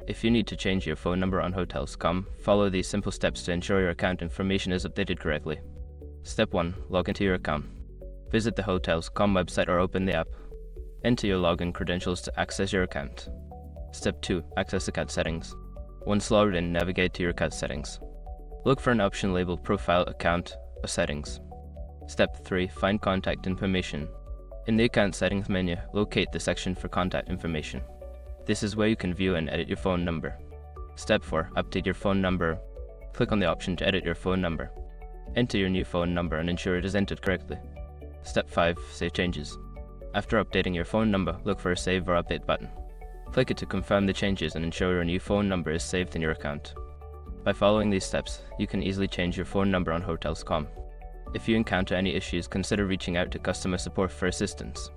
If you need to change your phone number on Hotels.com, follow these simple steps to ensure your account information is updated correctly. Step 1. Log into your account. Visit the Hotels.com website or open the app. Enter your login credentials to access your account. Step 2. Access account settings. Once logged in, navigate to your account settings. Look for an option labeled Profile, Account, or Settings. Step 3. Find contact information. In the account settings menu, locate the section for contact information. This is where you can view and edit your phone number. Step 4. Update your phone number. Click on the option to edit your phone number. Enter your new phone number and ensure it is entered correctly. Step 5. Save changes. After updating your phone number, look for a Save or Update button. Click it to confirm the changes and ensure your new phone number is saved in your account. By following these steps, you can easily change your phone number on Hotels.com. If you encounter any issues, consider reaching out to customer support for assistance.